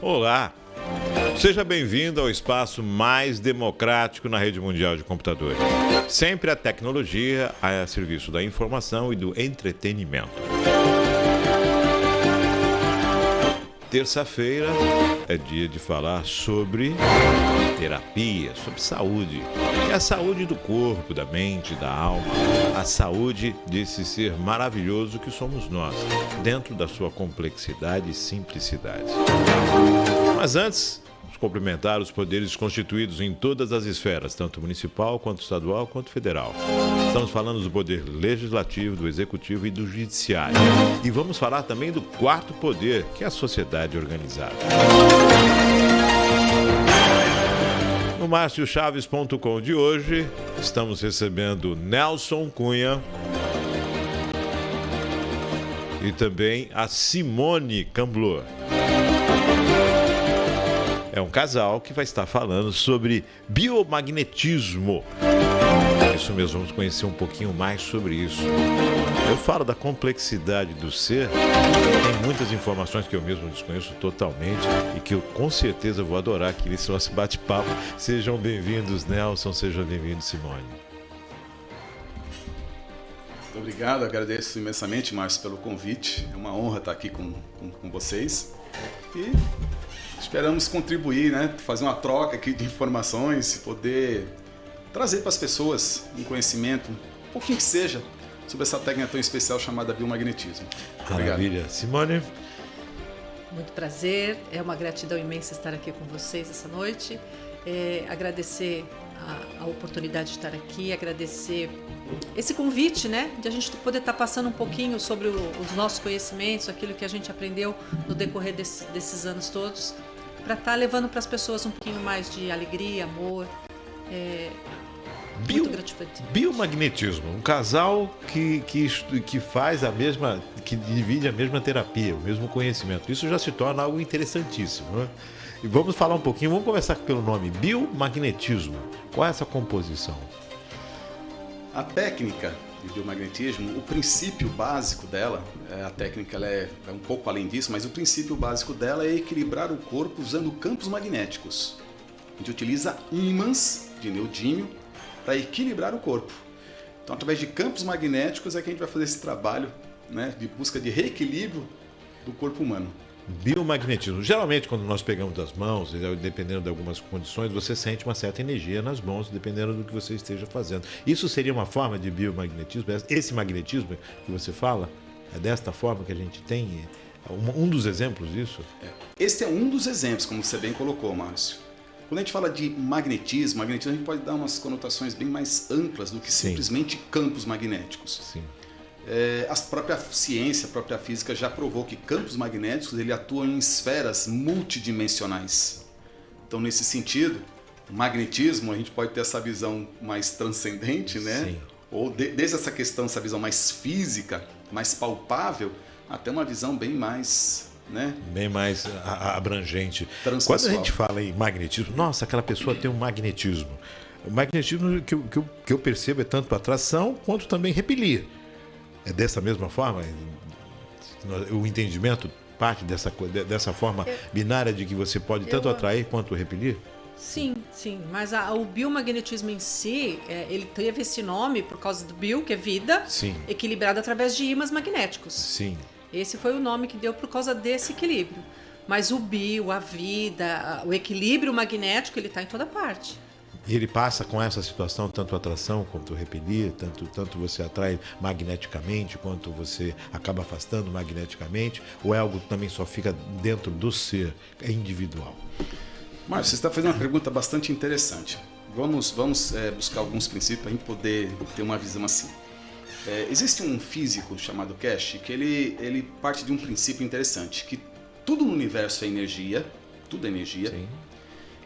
Olá, seja bem-vindo ao espaço mais democrático na rede mundial de computadores. Sempre a tecnologia a serviço da informação e do entretenimento. Terça-feira é dia de falar sobre terapia, sobre saúde. É a saúde do corpo, da mente, da alma. A saúde desse ser maravilhoso que somos nós, dentro da sua complexidade e simplicidade. Mas antes, vamos cumprimentar os poderes constituídos em todas as esferas, tanto municipal, quanto estadual, quanto federal. Estamos falando do poder legislativo, do executivo e do judiciário. E vamos falar também do quarto poder, que é a sociedade organizada. No marciochaves.com de hoje, estamos recebendo Nelson Cunha e também a Simone Camblor. É um casal que vai estar falando sobre biomagnetismo. Isso mesmo, vamos conhecer um pouquinho mais sobre isso. Eu falo da complexidade do ser, tem muitas informações que eu mesmo desconheço totalmente e que eu com certeza vou adorar aqui nesse nosso bate-papo. Sejam bem-vindos, Nelson, sejam bem-vindos, Simone. Muito obrigado, agradeço imensamente, Márcio, pelo convite. É uma honra estar aqui com vocês. E esperamos contribuir, né? Fazer uma troca aqui de informações, poder trazer para as pessoas um conhecimento, um pouquinho que seja, sobre essa técnica tão especial chamada biomagnetismo. Maravilha. Obrigado. Simone? Muito prazer, é uma gratidão imensa estar aqui com vocês essa noite. Agradecer a oportunidade de estar aqui, agradecer esse convite, né, de a gente poder estar passando um pouquinho sobre os nossos conhecimentos, aquilo que a gente aprendeu no decorrer desses anos todos, para estar levando para as pessoas um pouquinho mais de alegria, amor. Muito gratificante. Biomagnetismo, um casal que faz a mesma, que divide a mesma terapia, o mesmo conhecimento. Isso já se torna algo interessantíssimo, né? E vamos falar um pouquinho, vamos começar pelo nome, biomagnetismo. Qual é essa composição? A técnica de biomagnetismo, o princípio básico dela, a técnica ela é um pouco além disso, mas o princípio básico dela é equilibrar o corpo usando campos magnéticos. A gente utiliza ímãs de neodímio para equilibrar o corpo. Então, através de campos magnéticos é que a gente vai fazer esse trabalho, né, de busca de reequilíbrio do corpo humano. Biomagnetismo. Geralmente, quando nós pegamos das mãos, dependendo de algumas condições, você sente uma certa energia nas mãos, dependendo do que você esteja fazendo. Isso seria uma forma de biomagnetismo? Esse magnetismo que você fala, é desta forma que a gente tem? Um dos exemplos disso? Esse é um dos exemplos, como você bem colocou, Márcio. Quando a gente fala de magnetismo a gente pode dar umas conotações bem mais amplas do que simplesmente campos magnéticos. Sim. A própria ciência, a própria física já provou que campos magnéticos ele atuam em esferas multidimensionais. Então, nesse sentido, o magnetismo, a gente pode ter essa visão mais transcendente, né? Sim. Ou desde essa questão, essa visão mais física, mais palpável, até uma visão bem mais, né? Bem mais abrangente. Transpessoal. Quando a gente fala em magnetismo, nossa, aquela pessoa tem um magnetismo. O magnetismo que eu percebo é tanto atração quanto também repelir. É dessa mesma forma? O entendimento parte dessa forma binária de que você pode tanto atrair quanto repelir? Sim, mas o biomagnetismo em si, ele teve esse nome por causa do bio, que é vida, Sim. equilibrado através de ímãs magnéticos. Sim. Esse foi o nome que deu por causa desse equilíbrio. Mas o bio, a vida, o equilíbrio magnético, ele está em toda parte. E ele passa com essa situação, tanto atração quanto repelir, tanto você atrai magneticamente, quanto você acaba afastando magneticamente, ou é algo que também só fica dentro do ser, é individual? Márcio, você está fazendo uma pergunta bastante interessante. Vamos buscar alguns princípios para a gente poder ter uma visão assim. Existe um físico chamado Cash que ele parte de um princípio interessante, que tudo no universo é energia, tudo é energia. Sim.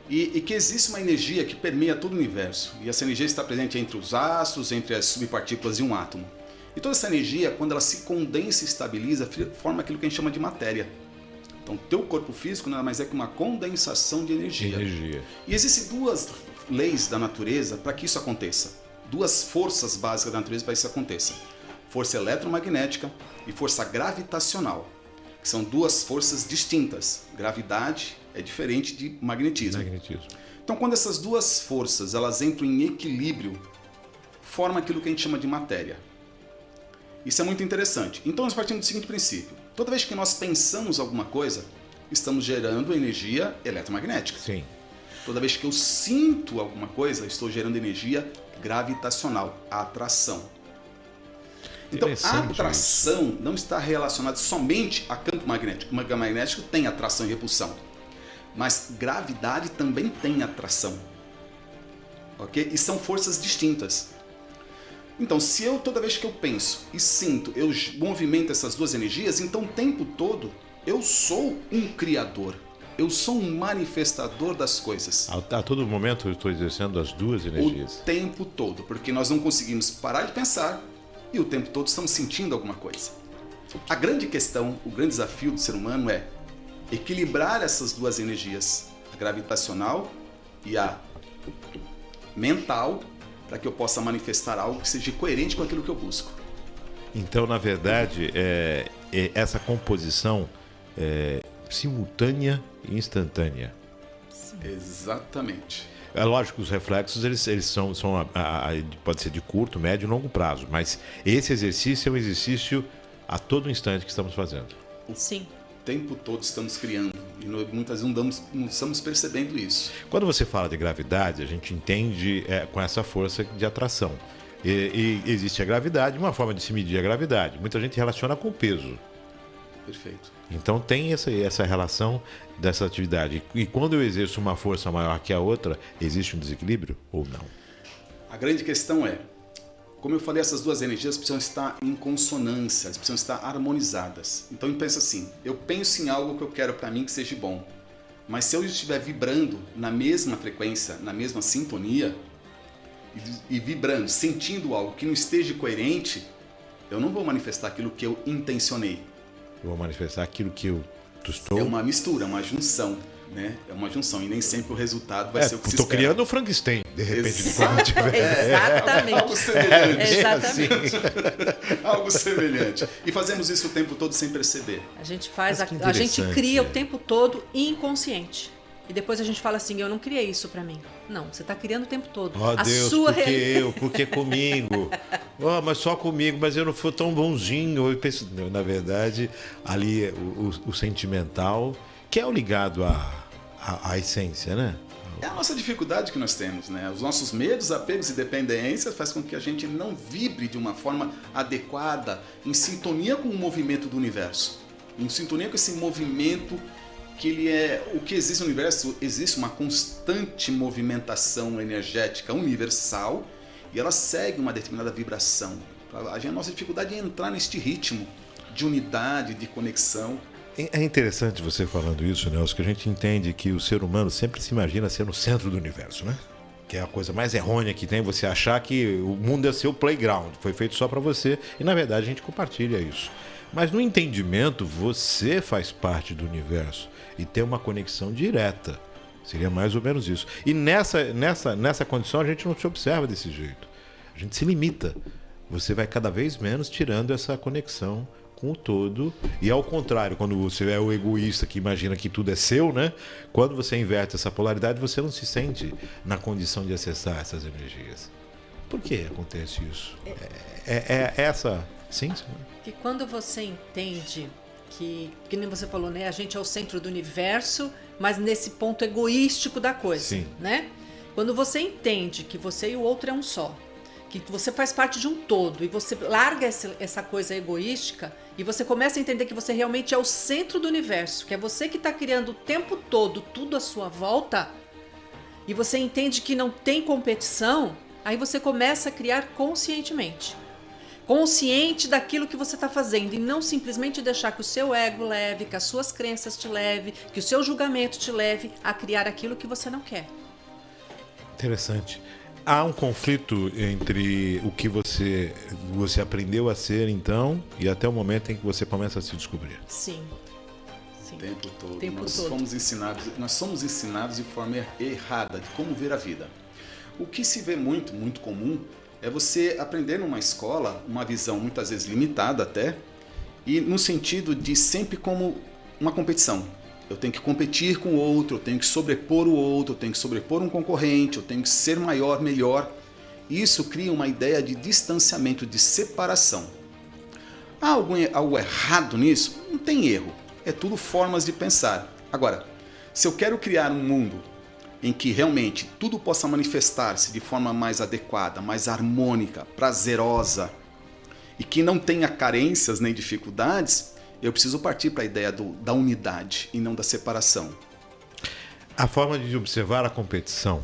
E que existe uma energia que permeia todo o universo. E essa energia está presente entre os astros, entre as subpartículas de um átomo. E toda essa energia, quando ela se condensa e estabiliza, forma aquilo que a gente chama de matéria. Então, teu corpo físico nada mais é que uma condensação de energia. E existem duas leis da natureza para que isso aconteça. Duas forças básicas da natureza para que isso aconteça. Força eletromagnética e força gravitacional. Que são duas forças distintas, gravidade é diferente de magnetismo. Magnetismo. Então, quando essas duas forças elas entram em equilíbrio, forma aquilo que a gente chama de matéria. Isso é muito interessante. Então, nós partimos do seguinte princípio. Toda vez que nós pensamos alguma coisa, estamos gerando energia eletromagnética. Sim. Toda vez que eu sinto alguma coisa, estou gerando energia gravitacional, a atração. Então, a atração não está relacionada somente a campo magnético. O campo magnético tem atração e repulsão. Mas gravidade também tem atração. Ok? E são forças distintas. Então, se eu, toda vez que eu penso e sinto, eu movimento essas duas energias, então o tempo todo eu sou um criador. Eu sou um manifestador das coisas. A todo momento eu estou exercendo as duas energias. O tempo todo, porque nós não conseguimos parar de pensar e o tempo todo estamos sentindo alguma coisa. A grande questão, o grande desafio do ser humano é equilibrar essas duas energias, a gravitacional e a mental, para que eu possa manifestar algo que seja coerente com aquilo que eu busco. Então, na verdade, essa composição é simultânea e instantânea. Sim. Exatamente. É lógico que os reflexos eles são pode ser de curto, médio e longo prazo, mas esse exercício é um exercício a todo instante que estamos fazendo. Sim. O tempo todo estamos criando e muitas vezes não estamos percebendo isso. Quando você fala de gravidade, a gente entende com essa força de atração. E existe a gravidade, uma forma de se medir a gravidade. Muita gente relaciona com o peso. Perfeito. Então tem essa relação dessa atividade. E quando eu exerço uma força maior que a outra, existe um desequilíbrio ou não? A grande questão é, como eu falei, essas duas energias precisam estar em consonância, elas precisam estar harmonizadas. Então eu penso assim, eu penso em algo que eu quero para mim que seja bom, mas se eu estiver vibrando na mesma frequência, na mesma sintonia, e vibrando, sentindo algo que não esteja coerente, eu não vou manifestar aquilo que eu intencionei. Eu vou manifestar aquilo que eu estou... É uma mistura, uma junção, né? É uma junção e nem sempre o resultado vai ser o que se Estou espera. criando o Frankenstein, de repente, de quando tiver. Exatamente. Algo semelhante. Exatamente. Algo semelhante. E fazemos isso o tempo todo sem perceber. A gente faz, Mas que a gente interessante. cria o tempo todo inconsciente. E depois a gente fala assim, eu não criei isso pra mim. Não, você tá criando o tempo todo. Ó Deus, por que eu? Por que comigo? Mas só comigo, mas eu não fui tão bonzinho. Eu penso, na verdade, ali o sentimental, que é o ligado à essência, né? É a nossa dificuldade que nós temos, né? Os nossos medos, apegos e dependências faz com que a gente não vibre de uma forma adequada, em sintonia com o movimento do universo. Em sintonia com esse movimento que ele é... O que existe no universo, existe uma constante movimentação energética universal e ela segue uma determinada vibração. A nossa dificuldade é entrar neste ritmo de unidade, de conexão. É interessante você falando isso, Nelson, que a gente entende que o ser humano sempre se imagina ser no centro do universo, né? Que é a coisa mais errônea que tem, você achar que o mundo é seu playground, foi feito só para você, e na verdade a gente compartilha isso. Mas no entendimento, você faz parte do universo e tem uma conexão direta. Seria mais ou menos isso. E nessa condição a gente não se observa desse jeito. A gente se limita. Você vai cada vez menos tirando essa conexão com o todo. E ao contrário, quando você é o egoísta que imagina que tudo é seu, né? Quando você inverte essa polaridade, você não se sente na condição de acessar essas energias. Por que acontece isso? É essa... Sim, sim. Que quando você entende que nem você falou, né? A gente é o centro do universo, mas nesse ponto egoístico da coisa, Sim. né? Quando você entende que você e o outro é um só, que você faz parte de um todo e você larga essa coisa egoística e você começa a entender que você realmente é o centro do universo, que é você que está criando o tempo todo tudo à sua volta e você entende que não tem competição, aí você começa a criar conscientemente. Consciente daquilo que você está fazendo e não simplesmente deixar que o seu ego leve, que as suas crenças te leve, que o seu julgamento te leve a criar aquilo que você não quer. Interessante. Há um conflito entre o que você aprendeu a ser, então, e até o momento em que você começa a se descobrir. Sim. O tempo todo. Tempo todo. Nós somos ensinados de forma errada de como ver a vida. O que se vê muito, muito comum, é você aprender numa escola uma visão muitas vezes limitada até, e no sentido de sempre como uma competição. eu tenho que competir com o outro, eu tenho que sobrepor o outro, eu tenho que sobrepor um concorrente, eu tenho que ser maior, melhor. Isso cria uma ideia de distanciamento, de separação. Há algo errado nisso? Não tem erro. É tudo formas de pensar. Agora, se eu quero criar um mundo em que realmente tudo possa manifestar-se de forma mais adequada, mais harmônica, prazerosa e que não tenha carências nem dificuldades, eu preciso partir para a ideia da unidade e não da separação. A forma de observar a competição,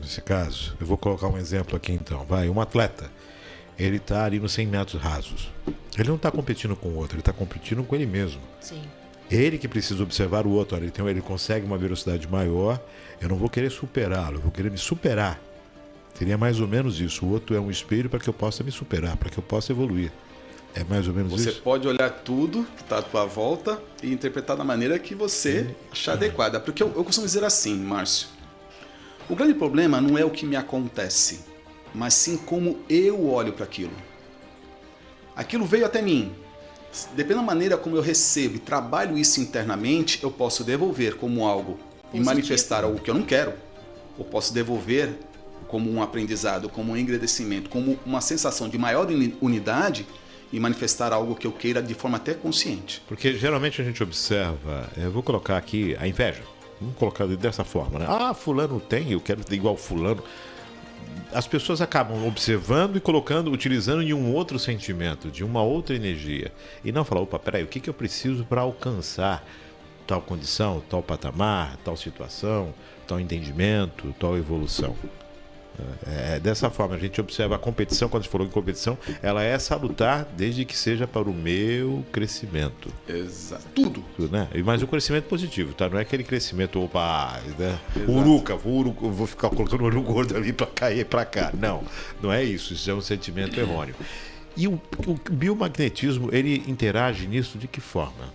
nesse caso, eu vou colocar um exemplo aqui então. Um atleta, ele está ali nos 100 metros rasos. Ele não está competindo com o outro, ele está competindo com ele mesmo. Sim. Ele que precisa observar o outro. Ele consegue uma velocidade maior, eu não vou querer superá-lo, eu vou querer me superar. Seria mais ou menos isso. O outro é um espelho para que eu possa me superar, para que eu possa evoluir. É mais ou menos isso? Você pode olhar tudo que está à tua volta e interpretar da maneira que você achar adequada. Porque eu costumo dizer assim, Márcio, o grande problema não é o que me acontece, mas sim como eu olho para aquilo. Aquilo veio até mim. Dependendo da maneira como eu recebo e trabalho isso internamente, eu posso devolver como algo positivo e manifestar algo que eu não quero. Ou posso devolver como um aprendizado, como um engrandecimento, como uma sensação de maior unidade e manifestar algo que eu queira de forma até consciente. Porque geralmente a gente observa, eu vou colocar aqui a inveja. Vamos colocar dessa forma, né? Fulano tem, eu quero ter igual fulano. As pessoas acabam observando e utilizando de um outro sentimento, de uma outra energia. E não falar, peraí, o que eu preciso para alcançar tal condição, tal patamar, tal situação, tal entendimento, tal evolução. Dessa forma, a gente observa a competição, quando a gente falou em competição, ela é salutar desde que seja para o meu crescimento. Exato. Tudo. Né? Mas o crescimento positivo, tá? Não é aquele crescimento, né? Uruca, vou ficar colocando o olho gordo ali para cair para cá. Não é isso. Isso é um sentimento errôneo. E o biomagnetismo, ele interage nisso de que forma?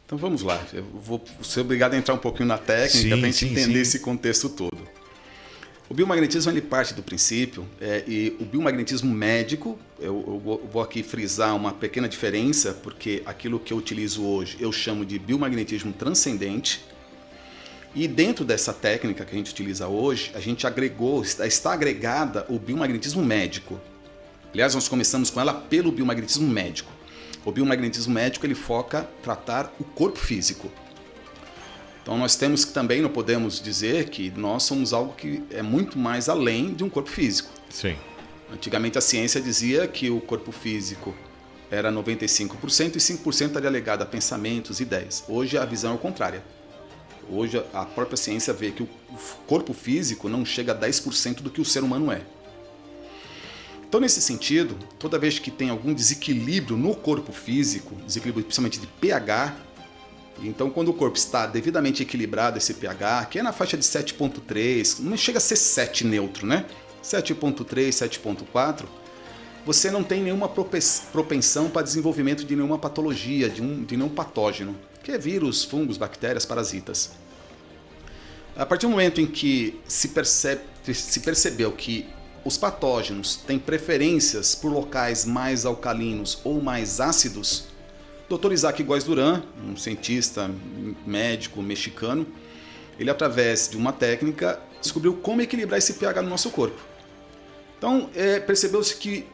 Então vamos lá. Eu vou ser obrigado a entrar um pouquinho na técnica para a gente entender esse contexto todo. O biomagnetismo ele parte do princípio, e o biomagnetismo médico, eu vou aqui frisar uma pequena diferença, porque aquilo que eu utilizo hoje eu chamo de biomagnetismo transcendente, e dentro dessa técnica que a gente utiliza hoje, a gente está agregada o biomagnetismo médico. Aliás, nós começamos com ela pelo biomagnetismo médico. O biomagnetismo médico ele foca em tratar o corpo físico. Então nós temos que também, não podemos dizer que nós somos algo que é muito mais além de um corpo físico. Sim. Antigamente a ciência dizia que o corpo físico era 95% e 5% era ligado a pensamentos, ideias. Hoje a visão é o contrária. Hoje a própria ciência vê que o corpo físico não chega a 10% do que o ser humano é. Então nesse sentido, toda vez que tem algum desequilíbrio no corpo físico, desequilíbrio principalmente de pH, então, quando o corpo está devidamente equilibrado, esse pH, que é na faixa de 7,3, não chega a ser 7 neutro, né? 7,3, 7,4, você não tem nenhuma propensão para desenvolvimento de nenhuma patologia, de nenhum patógeno, que é vírus, fungos, bactérias, parasitas. A partir do momento em que se percebeu que os patógenos têm preferências por locais mais alcalinos ou mais ácidos, Dr. Isaac Góes Duran, um cientista médico mexicano, ele através de uma técnica descobriu como equilibrar esse pH no nosso corpo. Então, percebeu-se que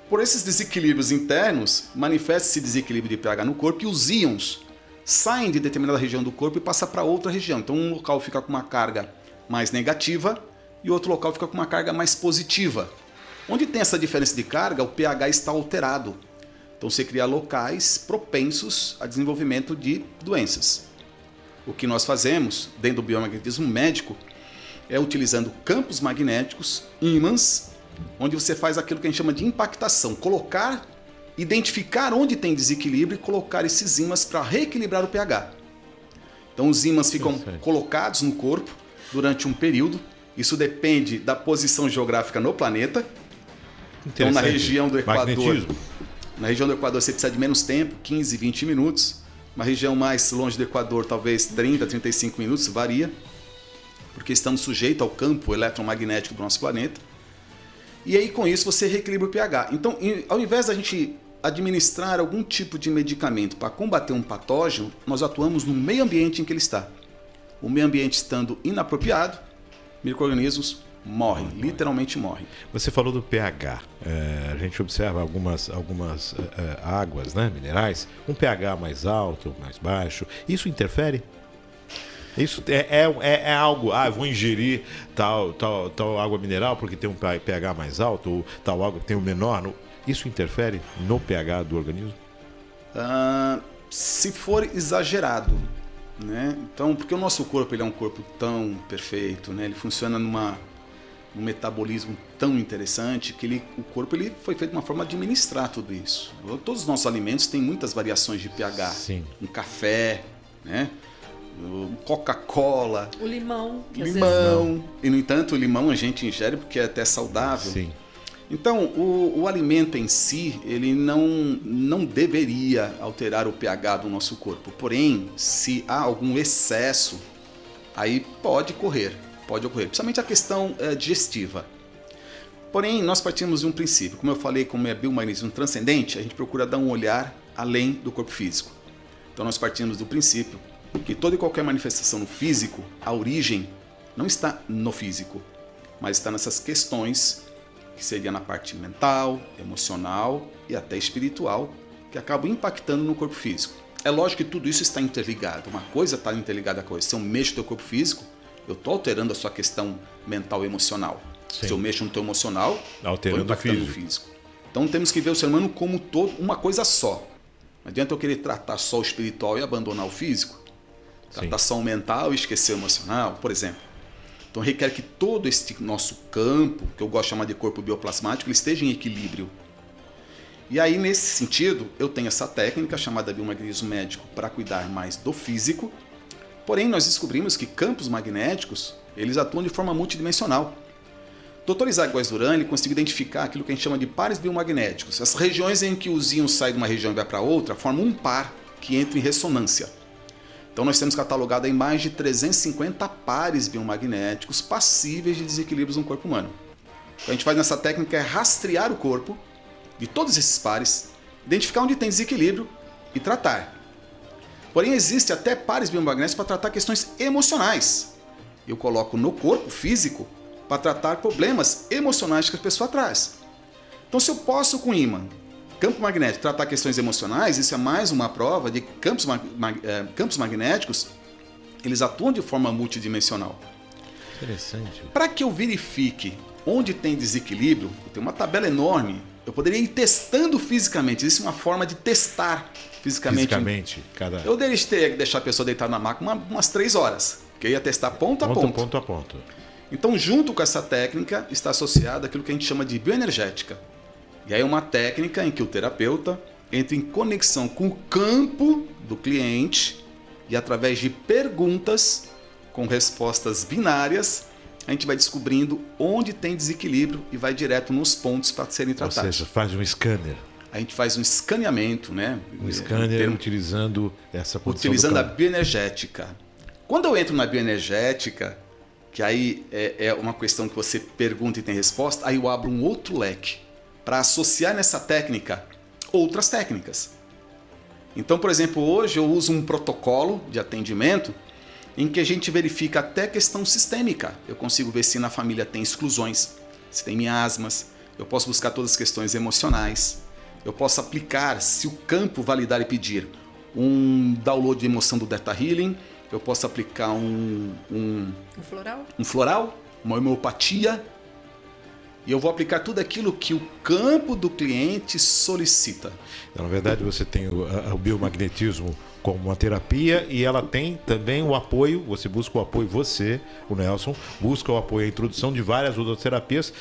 por esses desequilíbrios internos, manifesta esse desequilíbrio de pH no corpo e os íons saem de determinada região do corpo e passam para outra região. Então, um local fica com uma carga mais negativa e outro local fica com uma carga mais positiva. Onde tem essa diferença de carga, o pH está alterado. Então você cria locais propensos a desenvolvimento de doenças. O que nós fazemos dentro do biomagnetismo médico é utilizando campos magnéticos, ímãs, onde você faz aquilo que a gente chama de impactação, identificar onde tem desequilíbrio e colocar esses ímãs para reequilibrar o pH. Então os ímãs ficam colocados no corpo durante um período, isso depende da posição geográfica no planeta. Então na região do Equador... Na região do Equador você precisa de menos tempo, 15, 20 minutos. Uma região mais longe do Equador, talvez 30, 35 minutos, varia. Porque estamos sujeitos ao campo eletromagnético do nosso planeta. E aí com isso você reequilibra o pH. Então, ao invés da gente administrar algum tipo de medicamento para combater um patógeno, nós atuamos no meio ambiente em que ele está. O meio ambiente estando inapropriado, micro-organismos morrem, literalmente morrem. Você falou do pH. A gente observa algumas águas, né, minerais, um pH mais alto, mais baixo. Isso interfere? Isso é algo, eu vou ingerir tal água mineral porque tem um pH mais alto, ou tal água que tem um menor. Isso interfere no pH do organismo? Se for exagerado, né? Então, porque o nosso corpo ele é um corpo tão perfeito, né? Ele funciona num metabolismo tão interessante que o corpo ele foi feito de uma forma de administrar tudo isso. Todos os nossos alimentos têm muitas variações de pH. Sim. Um café, né? Coca-Cola, o limão, que limão. E no entanto, o limão a gente ingere porque é até saudável. Sim. Então, o alimento em si, ele não deveria alterar o pH do nosso corpo. Porém, se há algum excesso, aí pode ocorrer, principalmente a questão digestiva. Porém, nós partimos de um princípio. Como eu falei, como é biomagnetismo transcendente, a gente procura dar um olhar além do corpo físico. Então, nós partimos do princípio que toda e qualquer manifestação no físico, a origem não está no físico, mas está nessas questões que seria na parte mental, emocional e até espiritual, que acabam impactando no corpo físico. É lógico que tudo isso está interligado, uma coisa está interligada com a outra. Se eu mexo no teu corpo físico, eu estou alterando a sua questão mental e emocional. Sim. Se eu mexo no teu emocional, estou impactando no físico. Então temos que ver o ser humano como todo, uma coisa só. Não adianta eu querer tratar só o espiritual e abandonar o físico. Tratar só o mental e esquecer o emocional, por exemplo. Então requer que todo este nosso campo, que eu gosto de chamar de corpo bioplasmático, ele esteja em equilíbrio. E aí, nesse sentido, eu tenho essa técnica chamada biomagnetismo médico para cuidar mais do físico. Porém, nós descobrimos que campos magnéticos, eles atuam de forma multidimensional. Dr. Isaac Góes Duran conseguiu identificar aquilo que a gente chama de pares biomagnéticos. As regiões em que os íons saem de uma região e vai para outra formam um par que entra em ressonância. Então nós temos catalogado aí mais de 350 pares biomagnéticos passíveis de desequilíbrios no corpo humano. O que a gente faz nessa técnica é rastrear o corpo de todos esses pares, identificar onde tem desequilíbrio e tratar. Porém, existe até pares biomagnéticos para tratar questões emocionais. Eu coloco no corpo físico para tratar problemas emocionais que a pessoa traz. Então, se eu posso com ímã, campo magnético, tratar questões emocionais, isso é mais uma prova de que campos magnéticos, eles atuam de forma multidimensional. Interessante. Para que eu verifique onde tem desequilíbrio, eu tenho uma tabela enorme, eu poderia ir testando fisicamente. Existe uma forma de testar fisicamente. Eu teria que deixar a pessoa deitar na maca umas 3 horas, que eu ia testar ponto a ponto. Então, junto com essa técnica, está associada aquilo que a gente chama de bioenergética. E aí é uma técnica em que o terapeuta entra em conexão com o campo do cliente e através de perguntas com respostas binárias, a gente vai descobrindo onde tem desequilíbrio e vai direto nos pontos para serem tratados. Ou seja, faz um scanner. A gente faz um escaneamento, né? Um scanner utilizando essa posição utilizando a bioenergética. Quando eu entro na bioenergética, que aí é uma questão que você pergunta e tem resposta, aí eu abro um outro leque para associar nessa técnica outras técnicas. Então, por exemplo, hoje eu uso um protocolo de atendimento em que a gente verifica até questão sistêmica. Eu consigo ver se na família tem exclusões, se tem miasmas, eu posso buscar todas as questões emocionais, eu posso aplicar, se o campo validar e pedir, um download de emoção do Theta Healing, eu posso aplicar um floral, uma homeopatia, e eu vou aplicar tudo aquilo que o campo do cliente solicita. Na verdade, você tem o biomagnetismo como uma terapia e ela tem também o apoio, você busca o apoio, o Nelson, busca o apoio, a introdução de várias outras terapias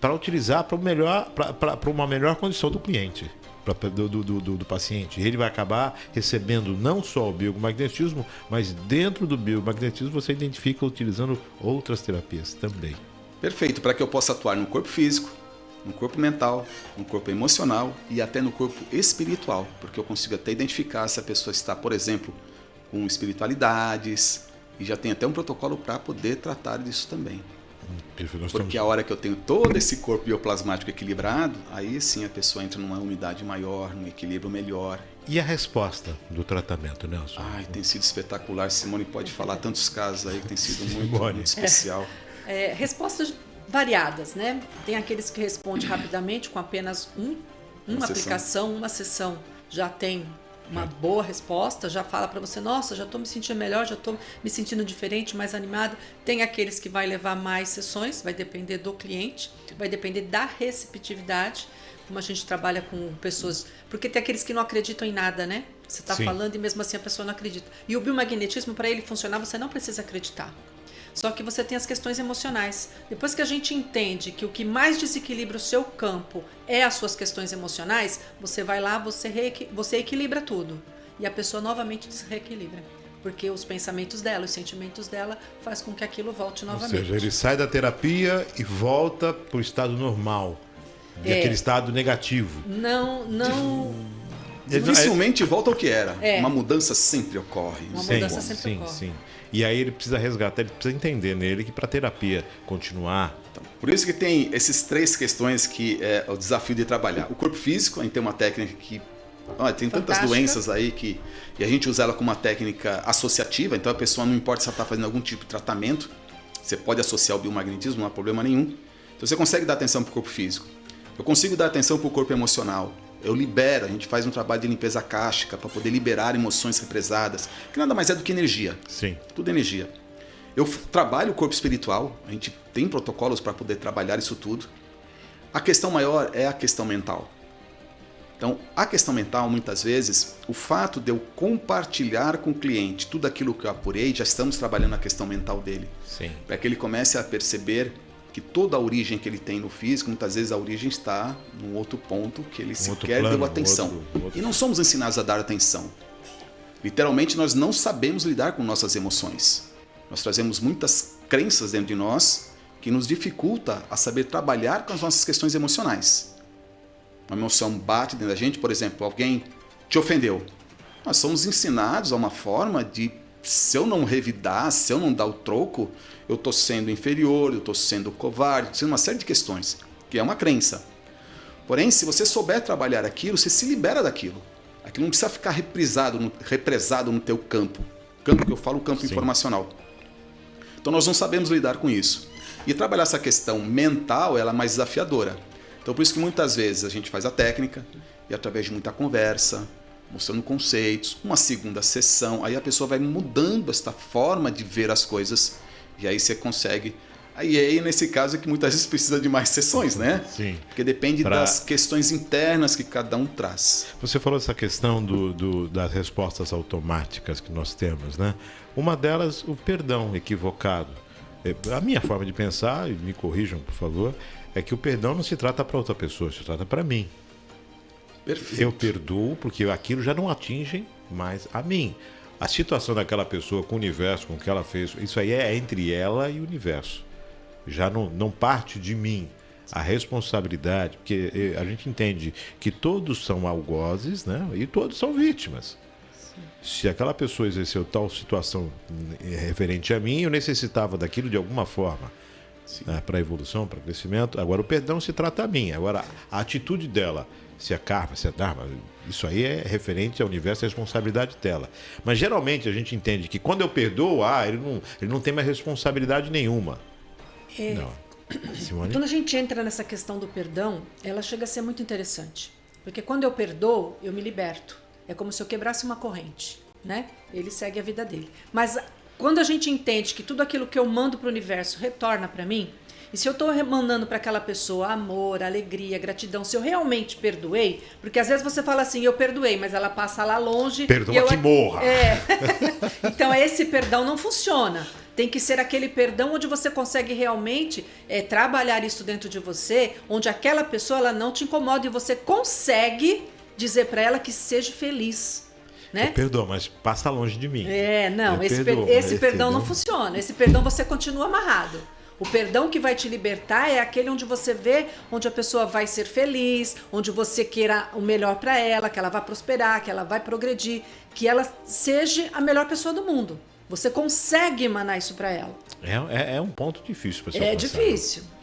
para utilizar para uma melhor condição do cliente, do paciente. Ele vai acabar recebendo não só o biomagnetismo, mas dentro do biomagnetismo você identifica utilizando outras terapias também. Perfeito, para que eu possa atuar no corpo físico, no corpo mental, no corpo emocional e até no corpo espiritual, porque eu consigo até identificar se a pessoa está, por exemplo, com espiritualidades e já tem até um protocolo para poder tratar disso também. Porque a hora que eu tenho todo esse corpo bioplasmático equilibrado, aí sim a pessoa entra numa unidade maior, num equilíbrio melhor. E a resposta do tratamento, Nelson? Ai, tem sido espetacular. Simone pode falar tantos casos aí que tem sido muito especial. Respostas variadas, né? Tem aqueles que respondem rapidamente com apenas uma aplicação, uma sessão. Já tem uma boa resposta, já fala para você, nossa, já estou me sentindo melhor, já estou me sentindo diferente, mais animado. Tem aqueles que vai levar mais sessões, vai depender do cliente, vai depender da receptividade, como a gente trabalha com pessoas, porque tem aqueles que não acreditam em nada, né? Você está falando e mesmo assim a pessoa não acredita. E o biomagnetismo, para ele funcionar, você não precisa acreditar. Só que você tem as questões emocionais. Depois que a gente entende que o que mais desequilibra o seu campo é as suas questões emocionais, você vai lá, você equilibra tudo. E a pessoa novamente se reequilibra. Porque os pensamentos dela, os sentimentos dela faz com que aquilo volte novamente. Ou seja, ele sai da terapia e volta para o estado normal. Aquele estado negativo. Dificilmente volta ao que era. Uma mudança sempre ocorre. Uma mudança sempre ocorre. Sim. E aí ele precisa resgatar, ele precisa entender nele que para a terapia continuar... Então, por isso que tem essas 3 questões que é o desafio de trabalhar. O corpo físico, a gente tem uma técnica que... tem tantas doenças aí que... E a gente usa ela como uma técnica associativa, então a pessoa não importa se ela está fazendo algum tipo de tratamento, você pode associar o biomagnetismo, não há problema nenhum. Então você consegue dar atenção para o corpo físico. Eu consigo dar atenção para o corpo emocional. Eu libero, a gente faz um trabalho de limpeza akáshica para poder liberar emoções represadas, que nada mais é do que energia. Sim. Tudo energia. Eu trabalho o corpo espiritual, a gente tem protocolos para poder trabalhar isso tudo. A questão maior é a questão mental. Então, a questão mental, muitas vezes, o fato de eu compartilhar com o cliente tudo aquilo que eu apurei, já estamos trabalhando a questão mental dele. Sim. Para que ele comece a perceber que toda a origem que ele tem no físico, muitas vezes a origem está num outro ponto que ele sequer deu atenção. E não somos ensinados a dar atenção. Literalmente, nós não sabemos lidar com nossas emoções. Nós trazemos muitas crenças dentro de nós que nos dificulta a saber trabalhar com as nossas questões emocionais. Uma emoção bate dentro da gente, por exemplo, alguém te ofendeu. Nós somos ensinados a uma forma de, se eu não revidar, se eu não dar o troco, eu estou sendo inferior, eu estou sendo covarde, estou sendo uma série de questões, que é uma crença. Porém, se você souber trabalhar aquilo, você se libera daquilo. Aquilo não precisa ficar represado no teu campo. Campo que eu falo, campo informacional. Então nós não sabemos lidar com isso. E trabalhar essa questão mental, ela é mais desafiadora. Então por isso que muitas vezes a gente faz a técnica e através de muita conversa, mostrando conceitos, uma segunda sessão, aí a pessoa vai mudando esta forma de ver as coisas e aí você consegue... Aí nesse caso é que muitas vezes precisa de mais sessões, né? Sim. Porque depende das questões internas que cada um traz. Você falou essa questão das respostas automáticas que nós temos, né? Uma delas, o perdão equivocado. A minha forma de pensar, e me corrijam, por favor, é que o perdão não se trata para outra pessoa, se trata para mim. Perfeito. Eu perdoo porque aquilo já não atinge mais a mim. A situação daquela pessoa com o universo, com o que ela fez, isso aí é entre ela e o universo. Já não parte de mim a responsabilidade, porque a gente entende que todos são algozes, né? E todos são vítimas. Sim. Se aquela pessoa exerceu tal situação referente a mim, eu necessitava daquilo de alguma forma, né? Para evolução, para crescimento. Agora, o perdão se trata a mim. Agora, a atitude dela, se é karma, se é dharma, isso aí é referente ao universo e à responsabilidade dela. Mas, geralmente, a gente entende que quando eu perdoo, ele não tem mais responsabilidade nenhuma. Não. Simone? Quando a gente entra nessa questão do perdão, ela chega a ser muito interessante. Porque quando eu perdoo, eu me liberto. É como se eu quebrasse uma corrente, né? Ele segue a vida dele. Mas quando a gente entende que tudo aquilo que eu mando para o universo retorna para mim, e se eu estou mandando para aquela pessoa amor, alegria, gratidão, se eu realmente perdoei, porque às vezes você fala assim, eu perdoei, mas ela passa lá longe... Perdoa que morra! Então esse perdão não funciona. Tem que ser aquele perdão onde você consegue realmente trabalhar isso dentro de você, onde aquela pessoa ela não te incomoda e você consegue dizer para ela que seja feliz. Né? Eu perdoo, mas passa longe de mim. Esse perdão não funciona. Esse perdão você continua amarrado. O perdão que vai te libertar é aquele onde você vê, onde a pessoa vai ser feliz, onde você queira o melhor para ela, que ela vai prosperar, que ela vai progredir, que ela seja a melhor pessoa do mundo. Você consegue emanar isso para ela. É um ponto difícil para você alcançar.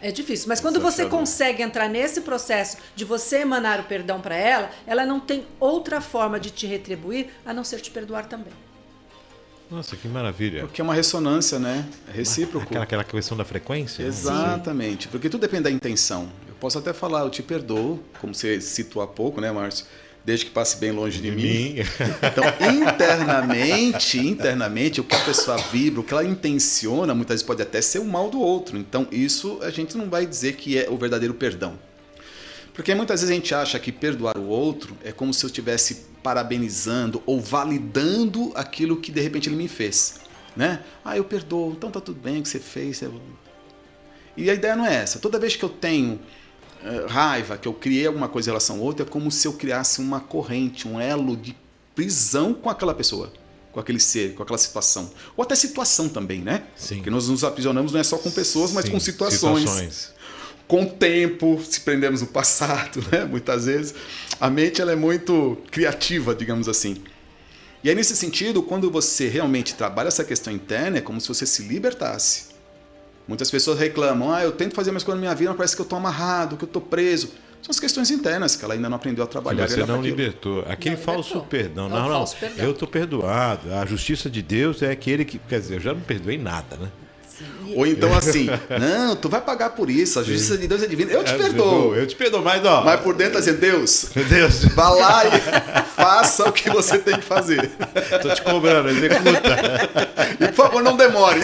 É difícil. Mas quando você consegue entrar nesse processo de você emanar o perdão para ela não tem outra forma de te retribuir a não ser te perdoar também. Nossa, que maravilha. Porque é uma ressonância, né? É recíproco. Aquela questão da frequência? Exatamente. Né? Porque tudo depende da intenção. Eu posso até falar, eu te perdoo, como você citou há pouco, né, Márcio? Desde que passe bem longe de mim. Então, internamente, o que a pessoa vibra, o que ela intenciona, muitas vezes pode até ser o mal do outro. Então, isso a gente não vai dizer que é o verdadeiro perdão. Porque muitas vezes a gente acha que perdoar o outro é como se eu estivesse parabenizando ou validando aquilo que de repente ele me fez. Né? Eu perdoo, então tá tudo bem o que você fez. E a ideia não é essa. Toda vez que eu tenho raiva, que eu criei alguma coisa em relação ao outro, é como se eu criasse uma corrente, um elo de prisão com aquela pessoa, com aquele ser, com aquela situação. Ou até situação também, né? Sim. Porque nós nos aprisionamos não é só com pessoas, mas com situações. Com o tempo, se prendemos no passado, né? Muitas vezes. A mente ela é muito criativa, digamos assim. E aí, nesse sentido, quando você realmente trabalha essa questão interna, é como se você se libertasse. Muitas pessoas reclamam, eu tento fazer mais coisas na minha vida, mas parece que eu estou amarrado, que eu estou preso. São as questões internas que ela ainda não aprendeu a trabalhar. Você não libertou. Aquele falso perdão. Não, falso perdão. Eu estou perdoado. A justiça de Deus é aquele que... Quer dizer, eu já não perdoei nada, né? Ou então assim, não, tu vai pagar por isso, a justiça de Deus é divina. Eu te perdoo. Eu te perdoo, mas ó. Mas por dentro assim, Deus, vá lá e faça o que você tem que fazer. Tô te cobrando, executa. E por favor, não demore.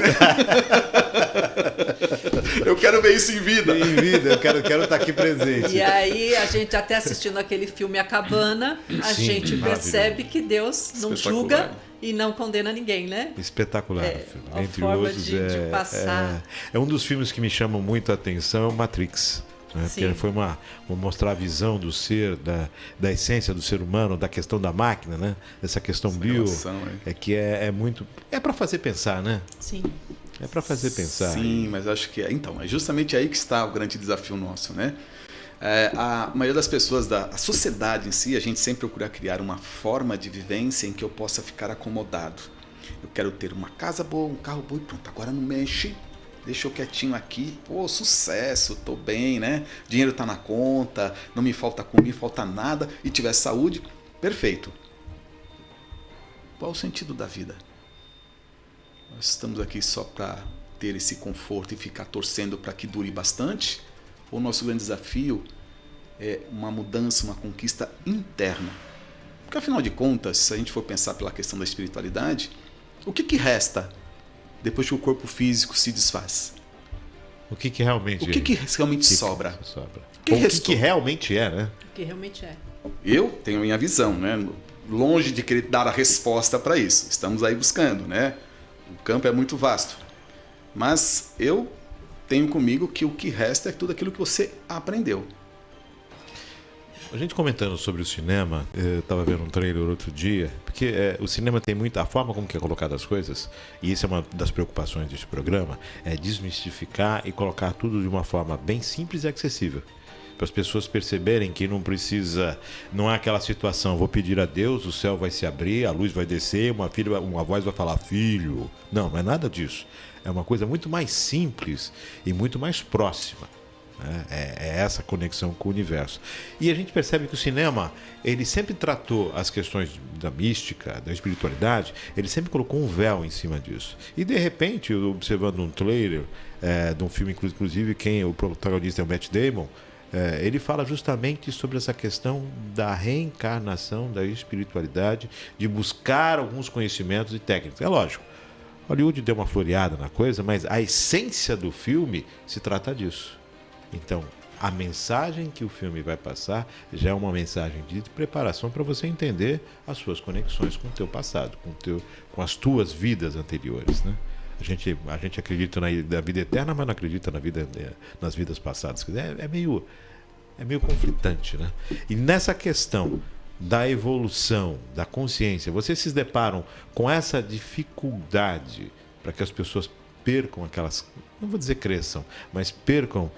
Eu quero ver isso em vida. Em vida, eu quero estar aqui presente. E aí, a gente até assistindo aquele filme A Cabana, a gente percebe que Deus não julga e não condena ninguém, né? Espetacular. A forma de passar. É um dos filmes que me chamam muito a atenção, é o Matrix. Né? Porque foi mostrar a visão do ser, da essência do ser humano, da questão da máquina, né? Essa questão que é muito... É para fazer pensar, né? Sim. É para fazer pensar. Sim, mas acho que então, é justamente aí que está o grande desafio nosso, né? A maioria das pessoas, a sociedade em si, a gente sempre procura criar uma forma de vivência em que eu possa ficar acomodado. Eu quero ter uma casa boa, um carro bom e pronto, agora não mexe, deixa eu quietinho aqui, sucesso, tô bem, né? Dinheiro tá na conta, não me falta comida, falta nada, e tiver saúde, perfeito. Qual o sentido da vida? Nós estamos aqui só para ter esse conforto e ficar torcendo para que dure bastante? Ou o nosso grande desafio é uma mudança, uma conquista interna? Porque, afinal de contas, se a gente for pensar pela questão da espiritualidade, o que resta depois que o corpo físico se desfaz? O que realmente sobra? O que realmente é, né? O que realmente é. Eu tenho a minha visão, né? Longe de querer dar a resposta para isso. Estamos aí buscando, né? O campo é muito vasto. Mas eu tenho comigo que o que resta é tudo aquilo que você aprendeu. A gente comentando sobre o cinema, eu estava vendo um trailer outro dia, porque o cinema tem muita... A forma como que é colocado as coisas, e isso é uma das preocupações desse programa, é desmistificar e colocar tudo de uma forma bem simples e acessível. Para as pessoas perceberem que não precisa, não é aquela situação, vou pedir a Deus, o céu vai se abrir, a luz vai descer, uma voz vai falar, filho. Não é nada disso. É uma coisa muito mais simples e muito mais próxima. Né? É essa conexão com o universo. E a gente percebe que o cinema, ele sempre tratou as questões da mística, da espiritualidade, ele sempre colocou um véu em cima disso. E de repente, observando um trailer de um filme, inclusive o protagonista é o Matt Damon, ele fala justamente sobre essa questão da reencarnação, da espiritualidade, de buscar alguns conhecimentos e técnicas. É lógico, Hollywood deu uma floreada na coisa, mas a essência do filme se trata disso. Então, a mensagem que o filme vai passar já é uma mensagem de preparação para você entender as suas conexões com o teu passado, com as tuas vidas anteriores, né? A gente acredita na vida eterna, mas não acredita nas vidas passadas. É meio conflitante, né? E nessa questão da evolução, da consciência, vocês se deparam com essa dificuldade para que as pessoas percam aquelas, não vou dizer cresçam, mas percam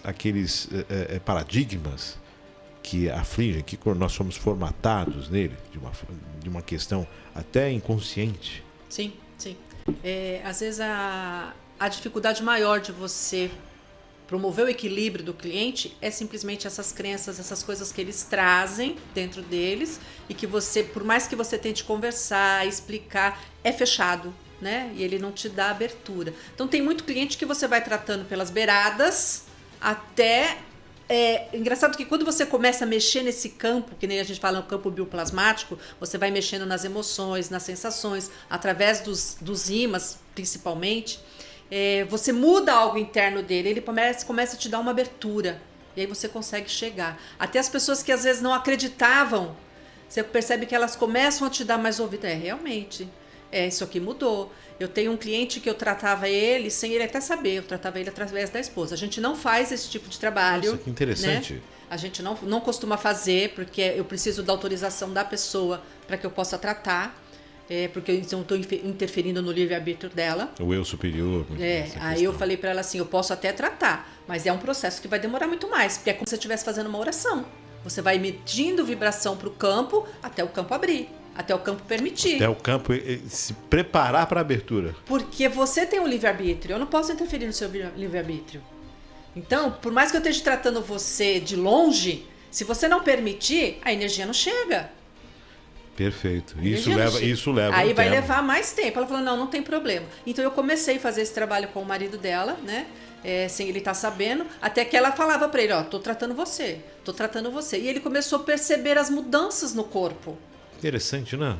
aqueles paradigmas que afligem, que nós somos formatados nele, de uma questão até inconsciente. Sim. Sim. Às vezes a dificuldade maior de você promover o equilíbrio do cliente é simplesmente essas crenças, essas coisas que eles trazem dentro deles e que você, por mais que você tente conversar, explicar, é fechado, né? E ele não te dá abertura. Então tem muito cliente que você vai tratando pelas beiradas até... engraçado que quando você começa a mexer nesse campo, que nem a gente fala no campo bioplasmático, você vai mexendo nas emoções, nas sensações, através dos ímãs, principalmente, você muda algo interno dele, ele começa a te dar uma abertura, e aí você consegue chegar. Até as pessoas que às vezes não acreditavam, você percebe que elas começam a te dar mais ouvido. Realmente, isso aqui mudou. Eu tenho um cliente que eu tratava ele sem ele até saber, eu tratava ele através da esposa. A gente não faz esse tipo de trabalho. Nossa, que interessante. Né? A gente não costuma fazer, porque eu preciso da autorização da pessoa para que eu possa tratar, porque eu estou interferindo no livre-arbítrio dela. O eu superior. Aí eu falei para ela assim, eu posso até tratar, mas é um processo que vai demorar muito mais, porque é como se você estivesse fazendo uma oração. Você vai medindo vibração para o campo até o campo abrir. Até o campo permitir. Até o campo se preparar para a abertura. Porque você tem um livre-arbítrio. Eu não posso interferir no seu livre-arbítrio. Então, por mais que eu esteja tratando você de longe, se você não permitir, a energia não chega. Perfeito. Isso leva Aí um vai tempo. levar mais tempo. Ela falou, não tem problema. Então eu comecei a fazer esse trabalho com o marido dela, né? Sem ele estar sabendo, até que ela falava para ele, tô tratando você. E ele começou a perceber as mudanças no corpo. Interessante, né?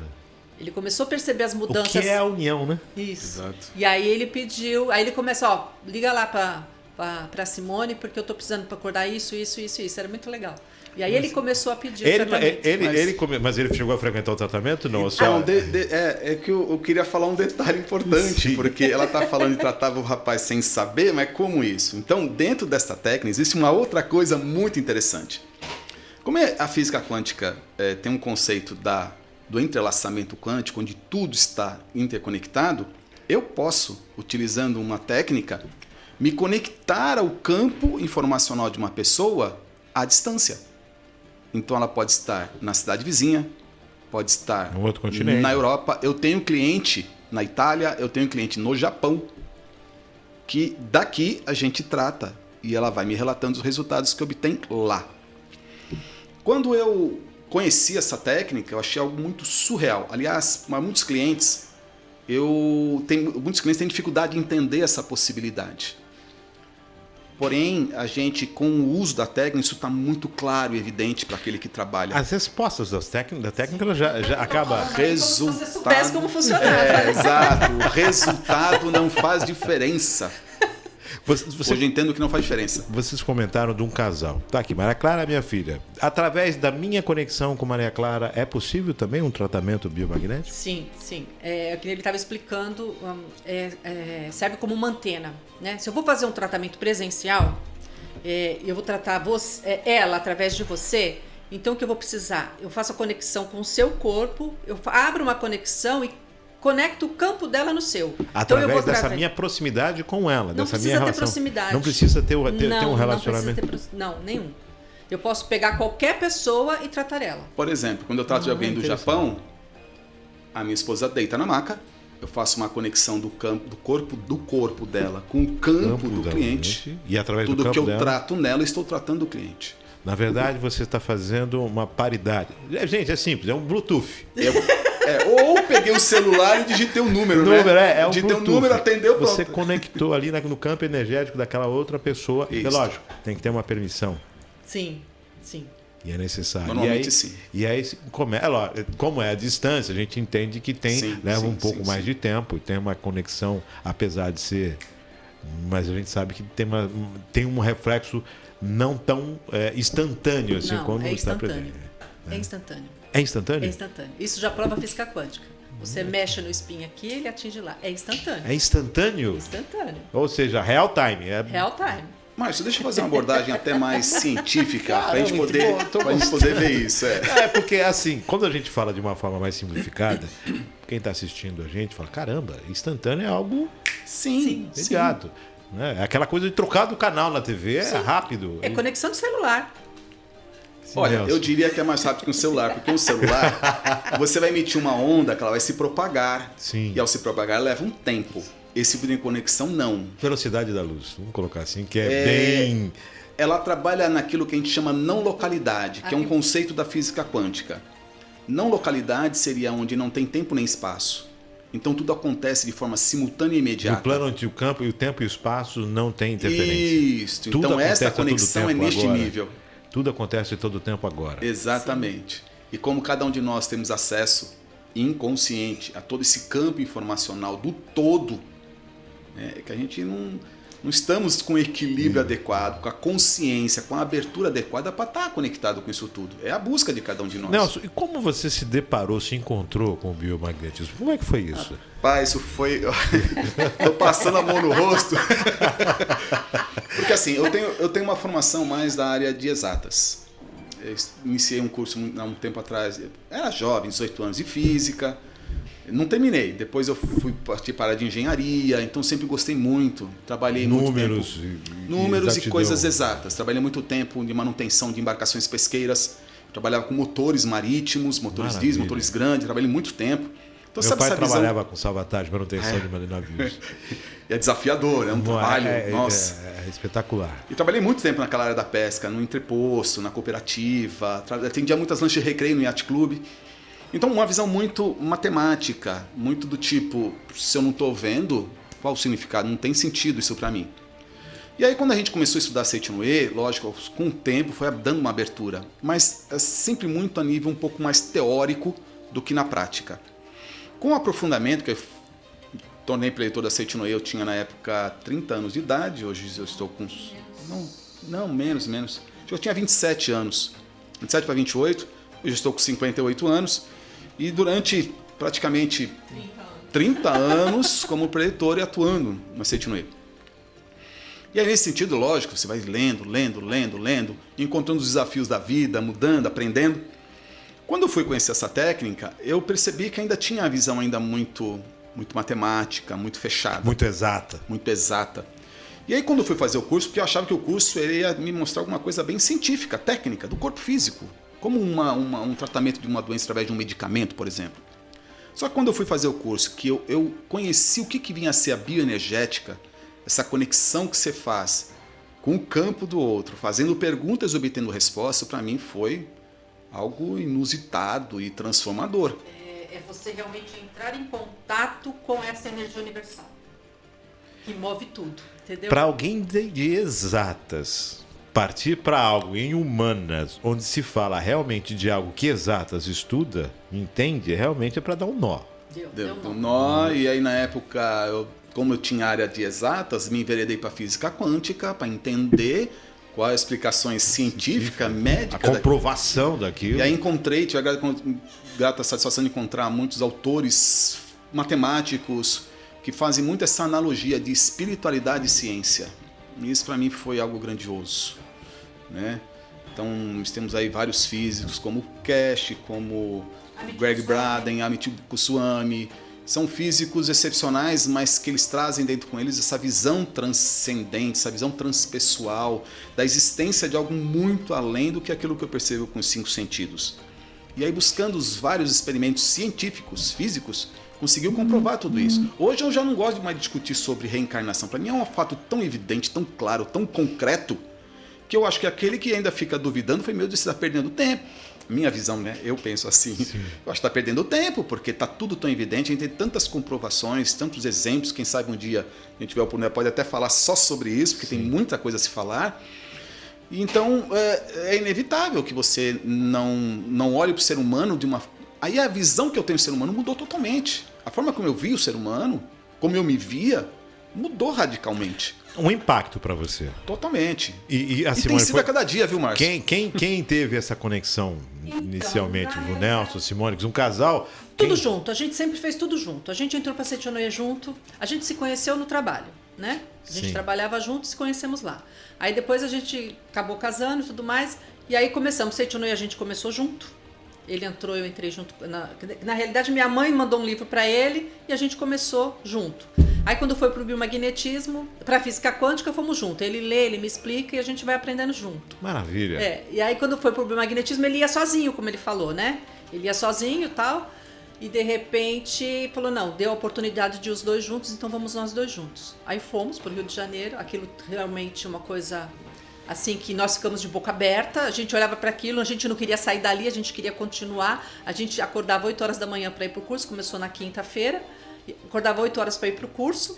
Ele começou a perceber as mudanças. O que é a união, né? Isso. Exato. E aí ele pediu, aí ele começou, liga lá pra Simone, porque eu tô precisando para acordar isso. Era muito legal. E aí ele começou a pedir o tratamento. Mas ele chegou a frequentar o tratamento? Não, que eu queria falar um detalhe importante, sim. Porque ela tá falando e tratava o rapaz sem saber, mas como isso? Então, dentro dessa técnica, existe uma outra coisa muito interessante. Como a física quântica tem um conceito do entrelaçamento quântico, onde tudo está interconectado, eu posso, utilizando uma técnica, me conectar ao campo informacional de uma pessoa à distância. Então ela pode estar na cidade vizinha, pode estar no outro continente, na Europa. Eu tenho cliente na Itália, eu tenho cliente no Japão, que daqui a gente trata e ela vai me relatando os resultados que obtém lá. Quando eu conheci essa técnica, eu achei algo muito surreal. Aliás, muitos clientes têm dificuldade de entender essa possibilidade. Porém, a gente, com o uso da técnica, isso está muito claro e evidente para aquele que trabalha. As respostas da técnica já acaba. Resultado. Se você soubesse como funcionava. Exato. O resultado não faz diferença. Hoje eu entendo que não faz diferença. Vocês comentaram de um casal. Tá aqui, Maria Clara, minha filha. Através da minha conexão com Maria Clara, é possível também um tratamento biomagnético? Sim. Que ele estava explicando, serve como uma antena. Né? Se eu vou fazer um tratamento presencial, eu vou tratar ela através de você, então o que eu vou precisar? Eu faço a conexão com o seu corpo, eu abro uma conexão e conecta o campo dela no seu. Através então dessa minha proximidade com ela, dessa minha relação. Não precisa ter proximidade. Não precisa ter um relacionamento. Não, nenhum. Eu posso pegar qualquer pessoa e tratar ela. Por exemplo, quando eu trato de alguém do Japão, a minha esposa deita na maca, eu faço uma conexão do corpo dela com o campo do cliente. E através tudo do campo que eu trato nela, eu estou tratando o cliente. Na verdade, você está fazendo uma paridade. Gente, é simples, é um Bluetooth. Ou peguei o celular e digitei o número, né? Digitei o número, atendeu, pronto. Você conectou ali no campo energético daquela outra pessoa. Isso. É lógico, tem que ter uma permissão. Sim. E é necessário. Normalmente sim. E aí, como é a distância, a gente entende que leva um pouco mais de tempo e tem uma conexão, apesar de ser... Mas a gente sabe que tem um reflexo não tão instantâneo assim como está presente. É instantâneo. É instantâneo? É instantâneo. Isso já prova a física quântica. Você mexe no espinho aqui, ele atinge lá. É instantâneo. É instantâneo? Instantâneo. Ou seja, real time. Real time. Márcio, deixa eu fazer uma abordagem até mais científica para a gente poder ver isso. Porque assim, quando a gente fala de uma forma mais simplificada, quem está assistindo a gente fala, caramba, instantâneo é algo imediato. Né? É aquela coisa de trocar do canal na TV, é rápido. É conexão de celular. Olha, Nelson? eu diria que é mais rápido que um celular, porque um celular, você vai emitir uma onda que ela vai se propagar. Sim. E ao se propagar leva um tempo. Esse tipo de conexão, não. Velocidade da luz, vamos colocar assim, que é bem... Ela trabalha naquilo que a gente chama não localidade, que é um conceito da física quântica. Não localidade seria onde não tem tempo nem espaço. Então tudo acontece de forma simultânea e imediata. No plano onde o campo e o tempo e o espaço não tem interferência. Isso. Tudo Então acontece essa a todo conexão é tempo neste agora. nível. Tudo acontece todo o tempo agora. Exatamente. E como cada um de nós temos acesso inconsciente a todo esse campo informacional do todo, é que a gente não estamos com o equilíbrio adequado, com a consciência, com a abertura adequada para estar conectado com isso tudo. É a busca de cada um de nós. Nelson, e como você se deparou, se encontrou com o biomagnetismo? Como é que foi isso? Pai, isso foi... Tô passando a mão no rosto. Porque assim, eu tenho uma formação mais da área de exatas. Eu iniciei um curso há um tempo atrás, era jovem, 18 anos, de física. Não terminei, depois eu fui partir para a área de engenharia, então sempre gostei muito. Trabalhei Números muito tempo. e Números e exatidão. coisas exatas. Trabalhei muito tempo de manutenção de embarcações pesqueiras. Trabalhava com motores marítimos, motores Maravilha. diesel, motores grandes, trabalhei muito tempo. Então, Meu sabe pai essa visão? trabalhava com salvatagem, manutenção de navios. É desafiador, é um trabalho, nossa. É espetacular. E trabalhei muito tempo naquela área da pesca, no entreposto, na cooperativa, atendia muitas lanches de recreio no Yacht Club. Então uma visão muito matemática, muito do tipo, se eu não estou vendo, qual o significado? Não tem sentido isso para mim. E aí quando a gente começou a estudar Seiti-no-e, lógico, com o tempo foi dando uma abertura, mas é sempre muito a nível um pouco mais teórico do que na prática. Com o aprofundamento, que eu tornei preleitor da Seiti-no-e, eu tinha na época 30 anos de idade, hoje eu estou com... Não, menos. Eu tinha 27 anos, 27 para 28, hoje eu estou com 58 anos, e durante praticamente 30 anos como preleitor e atuando na Seiti-no-e. E aí, nesse sentido, lógico, você vai lendo, encontrando os desafios da vida, mudando, aprendendo. Quando eu fui conhecer essa técnica, eu percebi que ainda tinha a visão ainda muito matemática, muito fechada. Muito exata. Muito exata. E aí, quando eu fui fazer o curso, porque eu achava que o curso ia me mostrar alguma coisa bem científica, técnica, do corpo físico. Como um tratamento de uma doença através de um medicamento, por exemplo. Só que quando eu fui fazer o curso, que eu conheci o que vinha a ser a bioenergética, essa conexão que você faz com o campo do outro, fazendo perguntas e obtendo respostas, para mim foi algo inusitado e transformador. É você realmente entrar em contato com essa energia universal, que move tudo, entendeu? Para alguém de exatas, partir para algo em humanas, onde se fala realmente de algo que exatas estuda, entende, realmente é para dar um nó. Deu um nó, e aí na época, como eu tinha área de exatas, me enveredei para física quântica, para entender quais as explicações científicas, médicas. A comprovação daquilo. E aí tive a grata satisfação de encontrar muitos autores matemáticos que fazem muito essa analogia de espiritualidade e ciência. E isso para mim foi algo grandioso, né? Então, nós temos aí vários físicos, como Cash, como Greg Braden, Amit Goswami. São físicos excepcionais, mas que eles trazem dentro com eles essa visão transcendente, essa visão transpessoal, da existência de algo muito além do que aquilo que eu percebo com os 5 sentidos. E aí, buscando os vários experimentos científicos, físicos, conseguiu comprovar tudo isso. Hoje eu já não gosto de mais discutir sobre reencarnação. Para mim é um fato tão evidente, tão claro, tão concreto, que eu acho que aquele que ainda fica duvidando foi meio de estar perdendo tempo. Minha visão, né? Eu penso assim. Sim. Eu acho que está perdendo tempo, porque está tudo tão evidente, a gente tem tantas comprovações, tantos exemplos, quem sabe um dia a gente tiver a oportunidade, pode até falar só sobre isso, porque Sim. tem muita coisa a se falar. Então, é inevitável que você não olhe para o ser humano de uma... Aí a visão que eu tenho do ser humano mudou totalmente. A forma como eu vi o ser humano, como eu me via, mudou radicalmente. Um impacto para você. Totalmente. E tem sido a cada dia, viu, Márcio? Quem teve essa conexão inicialmente? O Nelson, Simone, um casal? Tudo junto, a gente sempre fez tudo junto. A gente entrou para a Seiti-no-e junto, a gente se conheceu no trabalho, né? A gente trabalhava junto e se conhecemos lá. Aí depois a gente acabou casando e tudo mais, e aí começamos. Seiti-no-e a gente começou junto. Ele entrou, eu entrei junto. Na realidade, minha mãe mandou um livro para ele e a gente começou junto. Aí quando foi pro biomagnetismo, pra física quântica, fomos juntos. Ele lê, ele me explica e a gente vai aprendendo junto. Maravilha. E aí quando foi pro biomagnetismo, ele ia sozinho, como ele falou, né? Ele ia sozinho e tal. E de repente falou, não, deu a oportunidade de os dois juntos, então vamos nós dois juntos. Aí fomos pro Rio de Janeiro, aquilo realmente uma coisa assim que nós ficamos de boca aberta, a gente olhava para aquilo, a gente não queria sair dali, a gente queria continuar. A gente acordava 8 horas da manhã para ir pro curso, começou na quinta-feira, acordava 8 horas para ir pro curso,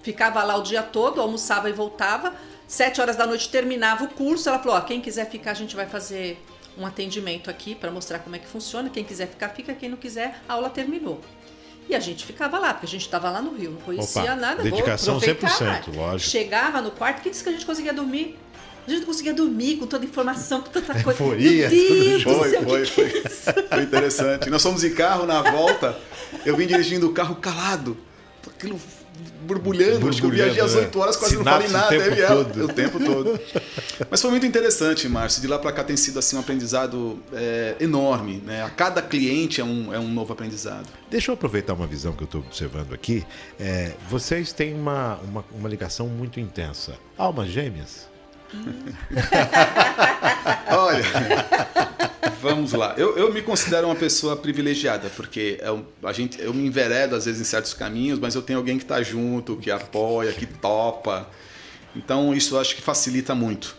ficava lá o dia todo, almoçava e voltava, 7 horas da noite terminava o curso, ela falou, ó, quem quiser ficar a gente vai fazer um atendimento aqui para mostrar como é que funciona. Quem quiser ficar, fica. Quem não quiser, a aula terminou. E a gente ficava lá, porque a gente estava lá no Rio, não conhecia nada. Dedicação 100%, lógico. Chegava no quarto, quem disse que a gente conseguia dormir? A gente não conseguia dormir com toda a informação, com tanta coisa. Euforia, Meu Deus do céu, Foi. que é isso? Foi interessante. Nós fomos de carro, na volta, eu vim dirigindo o carro calado. Aquilo borbulhando, acho que eu viajei às 8 horas, quase Sinapse não falei nada. o tempo todo. Mas foi muito interessante, Márcio. De lá para cá tem sido assim, um aprendizado enorme. Né? A cada cliente é um novo aprendizado. Deixa eu aproveitar uma visão que eu estou observando aqui. Vocês têm uma ligação muito intensa. Almas gêmeas? Olha, vamos lá. Eu me considero uma pessoa privilegiada, porque eu me enveredo às vezes em certos caminhos, mas eu tenho alguém que está junto, que apoia, que topa. Então isso eu acho que facilita muito.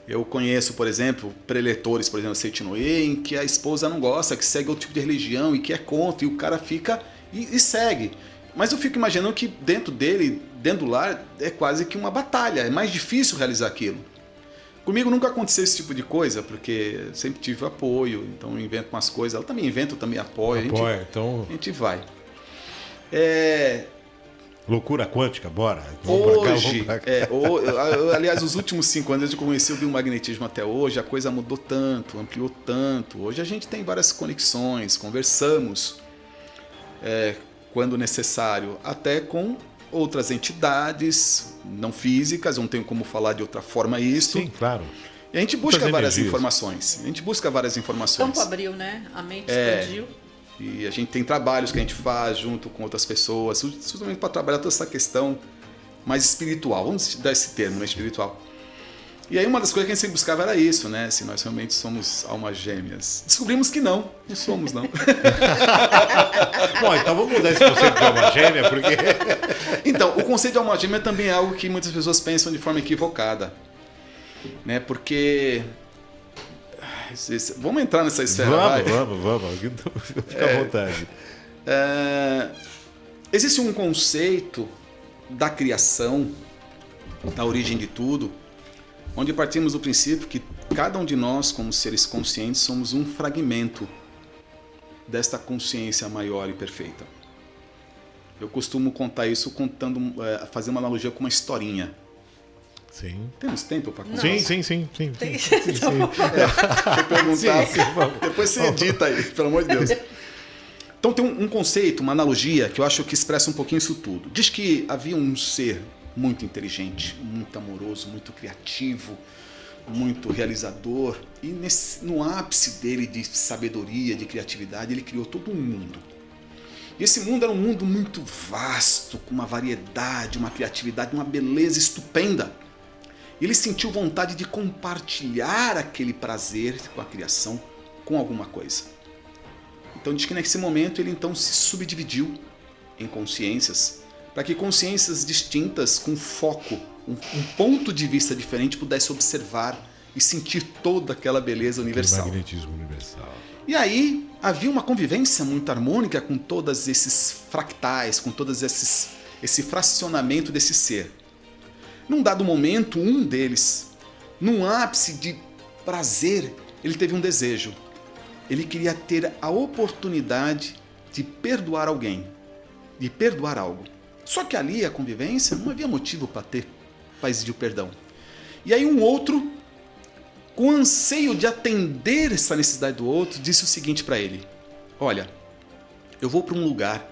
Eu conheço, por exemplo, preletores, por exemplo, Seitinoe, em que a esposa não gosta, que segue outro tipo de religião e que é contra, e o cara fica e segue. Mas eu fico imaginando que dentro do lar, é quase que uma batalha, é mais difícil realizar aquilo. Comigo nunca aconteceu esse tipo de coisa, porque eu sempre tive apoio, então eu invento umas coisas, ela também inventa, eu também apoio, a gente vai. Loucura quântica, bora. Hoje, aliás, os últimos 5 anos, desde que eu conheci o biomagnetismo até hoje, a coisa mudou tanto, ampliou tanto. Hoje a gente tem várias conexões, conversamos, quando necessário, até com outras entidades não físicas, eu não tenho como falar de outra forma isso. Sim, claro. E a gente busca várias informações. O campo abriu, né? A mente expandiu. E a gente tem trabalhos que a gente faz junto com outras pessoas, justamente para trabalhar toda essa questão mais espiritual. Vamos dar esse termo, né? Espiritual. E aí uma das coisas que a gente sempre buscava era isso, né? Se nós realmente somos almas gêmeas. Descobrimos que não somos, não. Bom, então vamos mudar esse conceito de alma gêmea, porque... Então, o conceito de alma gêmea também é algo que muitas pessoas pensam de forma equivocada. Né? Porque... Vamos entrar nessa esfera, Vamos. Fica à vontade. Existe um conceito da criação, da origem de tudo, onde partimos do princípio que cada um de nós, como seres conscientes, somos um fragmento desta consciência maior e perfeita. Eu costumo contar isso fazer uma analogia com uma historinha. Sim. Temos tempo para contar? Sim. Deixa eu perguntar. Depois você edita aí, pelo amor de Deus. Então tem um conceito, uma analogia, que eu acho que expressa um pouquinho isso tudo. Diz que havia um ser muito inteligente, muito amoroso, muito criativo, muito realizador. E no ápice dele de sabedoria, de criatividade, ele criou todo um mundo. E esse mundo era um mundo muito vasto, com uma variedade, uma criatividade, uma beleza estupenda. Ele sentiu vontade de compartilhar aquele prazer com a criação com alguma coisa. Então diz que nesse momento ele então se subdividiu em consciências, para que consciências distintas, com foco, um ponto de vista diferente, pudesse observar e sentir toda aquela beleza universal. Aquele magnetismo universal. E aí havia uma convivência muito harmônica com todos esses fractais, com todos esse fracionamento desse ser. Num dado momento, um deles, num ápice de prazer, ele teve um desejo. Ele queria ter a oportunidade de perdoar alguém, de perdoar algo. Só que ali, a convivência, não havia motivo para exigir o perdão. E aí um outro, com anseio de atender essa necessidade do outro, disse o seguinte para ele: olha, eu vou para um lugar,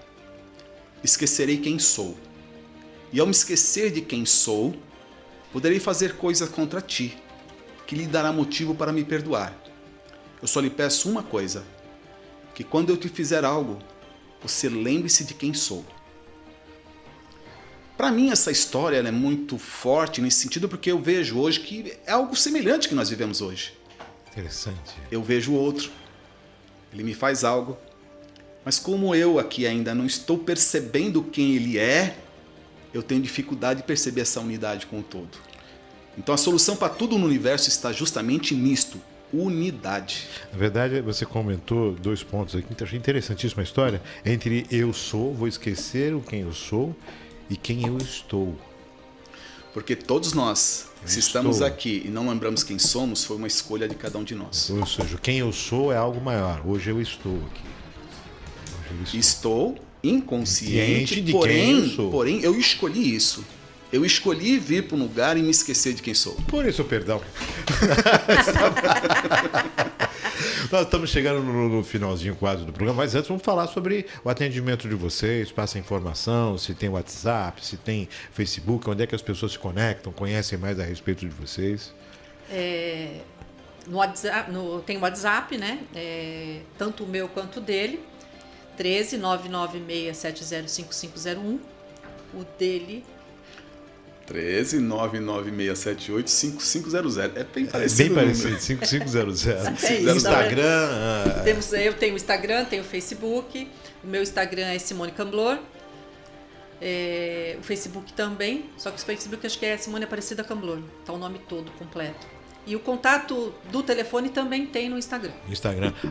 esquecerei quem sou. E ao me esquecer de quem sou, poderei fazer coisa contra ti, que lhe dará motivo para me perdoar. Eu só lhe peço uma coisa, que quando eu te fizer algo, você lembre-se de quem sou. Para mim, essa história ela é muito forte nesse sentido, porque eu vejo hoje que é algo semelhante que nós vivemos hoje. Interessante. Eu vejo o outro, ele me faz algo, mas como eu aqui ainda não estou percebendo quem ele é, eu tenho dificuldade de perceber essa unidade com o todo. Então a solução para tudo no universo está justamente nisto, unidade. Na verdade, você comentou 2 pontos aqui, então achei interessantíssima a história, entre eu sou, vou esquecer o quem eu sou, e quem eu estou. Porque todos nós, se estamos aqui e não lembramos quem somos, foi uma escolha de cada um de nós. Ou seja, quem eu sou é algo maior. Hoje eu estou aqui. Estou inconsciente, de quem eu sou. Porém, eu escolhi isso. Eu escolhi vir para um lugar e me esquecer de quem sou. Por isso, perdão. Nós estamos chegando no finalzinho quase do programa, mas antes vamos falar sobre o atendimento de vocês, passa informação, se tem WhatsApp, se tem Facebook, onde é que as pessoas se conectam, conhecem mais a respeito de vocês. No WhatsApp, tem WhatsApp, né? Tanto o meu quanto o dele, 13 996705501. O dele 13 99678 5500. É bem parecido. Bem parecido, 5500. Instagram. Eu tenho o Instagram, tenho o Facebook. O meu Instagram é Simone Camblor. O Facebook também, só que o Facebook acho que é Simone Aparecida Camblor. Tá o nome todo completo. E o contato do telefone também tem no Instagram.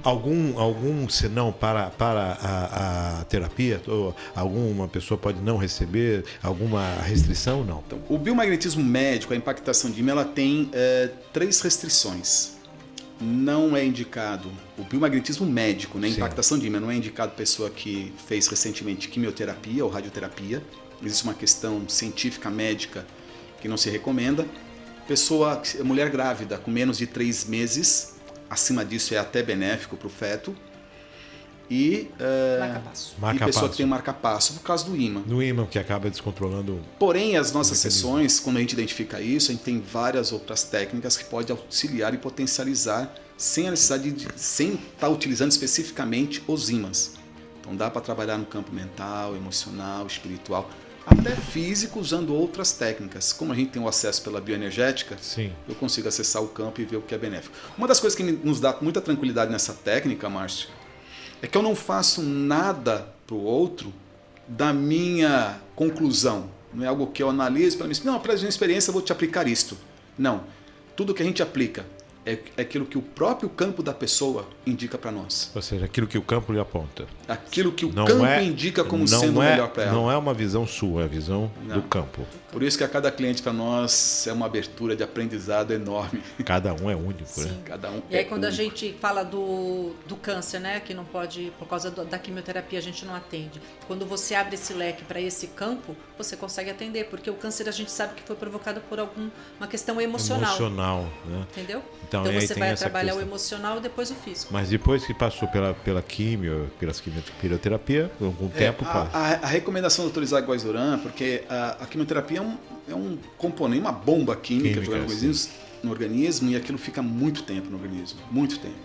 Algum senão para a terapia? Ou alguma pessoa pode não receber? Alguma restrição? Não. Então, o biomagnetismo médico, a impactação de ímã, ela tem 3 restrições. Não é indicado o biomagnetismo médico, né? Impactação de ímã não é indicado pessoa que fez recentemente quimioterapia ou radioterapia. Existe uma questão científica médica que não se recomenda. Mulher grávida com menos de 3 meses, acima disso é até benéfico para o feto. E pessoa que tem marca-passo por causa do ímã. Do ímã, que acaba descontrolando. Porém, as nossas sessões, quando a gente identifica isso, a gente tem várias outras técnicas que podem auxiliar e potencializar sem a necessidade sem estar utilizando especificamente os ímãs. Então dá para trabalhar no campo mental, emocional, espiritual, até físico, usando outras técnicas. Como a gente tem o acesso pela bioenergética, eu consigo acessar o campo e ver o que é benéfico. Uma das coisas que nos dá muita tranquilidade nessa técnica, Márcio, é que eu não faço nada para o outro da minha conclusão. Não é algo que eu analiso para mim. Não, para a minha experiência eu vou te aplicar isto. Não. Tudo que a gente aplica é aquilo que o próprio campo da pessoa indica para nós. Ou seja, aquilo que o campo lhe aponta. Aquilo que o campo indica como sendo o melhor para ela. Não é uma visão sua, é a visão do campo. Por isso que a cada cliente para nós é uma abertura de aprendizado enorme. Cada um é único, né? Cada um e aí quando único. A gente fala do câncer, né, que não pode, por causa da quimioterapia, a gente não atende. Quando você abre esse leque para esse campo, você consegue atender, porque o câncer a gente sabe que foi provocado por uma questão emocional. Emocional, né? Entendeu? Então você vai trabalhar o emocional e depois o físico. Mas depois que passou pela quimioterapia, algum tempo... A recomendação do Dr. Isaac Guaizuran, porque a quimioterapia é um componente, uma bomba química no organismo, e aquilo fica muito tempo no organismo, muito tempo.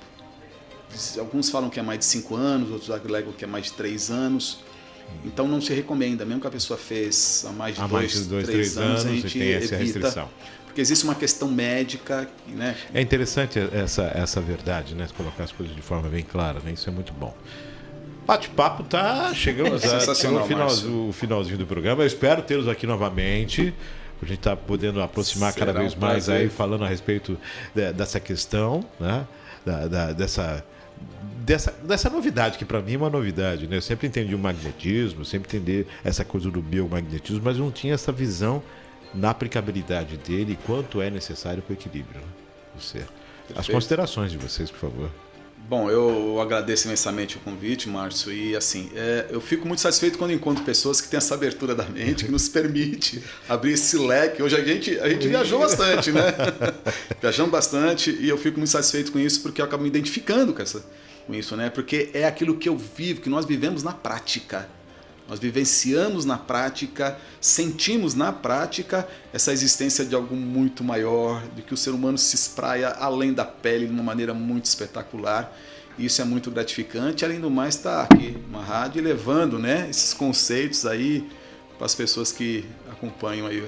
Alguns falam que é mais de 5 anos, outros alegam que é mais de 3 anos. Então não se recomenda, mesmo que a pessoa fez há mais de 2, 3 anos, a gente tem essa evita. Restrição. Porque existe uma questão médica, né? É interessante essa verdade, né? Colocar as coisas de forma bem clara, né? Isso é muito bom. Bate-papo tá chegando o finalzinho do programa. Eu espero tê-los aqui novamente. A gente está podendo aproximar cada vez mais aí, falando a respeito dessa questão, né? Dessa novidade, que para mim é uma novidade, né? Eu sempre entendi o magnetismo, sempre entendi essa coisa do biomagnetismo, mas eu não tinha essa visão na aplicabilidade dele e quanto é necessário para o equilíbrio, né? Do ser. As considerações de vocês, por favor. Bom, eu agradeço imensamente o convite, Márcio, e assim, eu fico muito satisfeito quando encontro pessoas que têm essa abertura da mente, que nos permite abrir esse leque. Hoje a gente viajou bastante, né? Viajamos bastante, e eu fico muito satisfeito com isso, porque eu acabo me identificando com isso, né? Porque é aquilo que eu vivo, que nós vivemos na prática. Nós vivenciamos na prática, sentimos na prática essa existência de algo muito maior, de que o ser humano se espraia além da pele de uma maneira muito espetacular. E isso é muito gratificante. Além do mais, está aqui uma rádio levando, né, esses conceitos aí para as pessoas que acompanham aí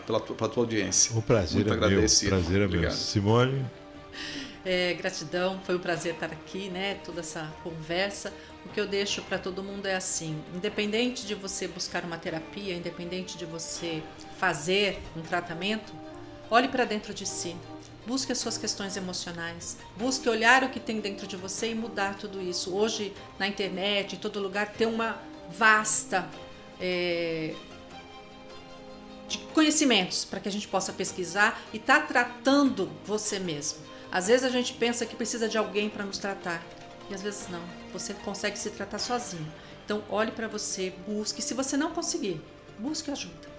pela tua audiência. O prazer Muito é meu. agradecido. Prazer é meu. Obrigado. Simone? Gratidão, foi um prazer estar aqui, né? Toda essa conversa. O que eu deixo para todo mundo é assim: independente de você buscar uma terapia, independente de você fazer um tratamento, olhe para dentro de si. Busque as suas questões emocionais, busque olhar o que tem dentro de você e mudar tudo isso. Hoje, na internet, em todo lugar, tem uma vasta de conhecimentos para que a gente possa pesquisar e estar tratando você mesmo. Às vezes a gente pensa que precisa de alguém para nos tratar e às vezes não. Você consegue se tratar sozinho. Então, olhe para você, busque. Se você não conseguir, busque ajuda.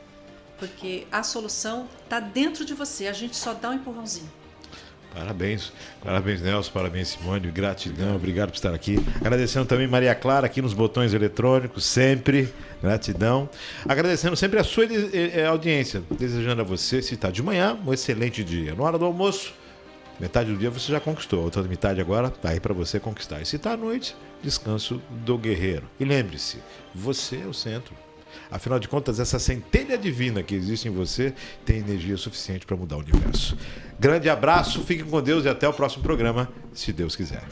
Porque a solução está dentro de você, a gente só dá um empurrãozinho. Parabéns, Nelson, parabéns, Simone, gratidão, obrigado por estar aqui. Agradecendo também Maria Clara aqui nos botões eletrônicos, sempre, gratidão. Agradecendo sempre a sua audiência, desejando a você, se está de manhã, um excelente dia. Na hora do almoço, metade do dia você já conquistou, a outra metade agora está aí para você conquistar. E se está à noite, descanso do guerreiro. E lembre-se, você é o centro. Afinal de contas, essa centelha divina que existe em você tem energia suficiente para mudar o universo. Grande abraço, fiquem com Deus e até o próximo programa, se Deus quiser.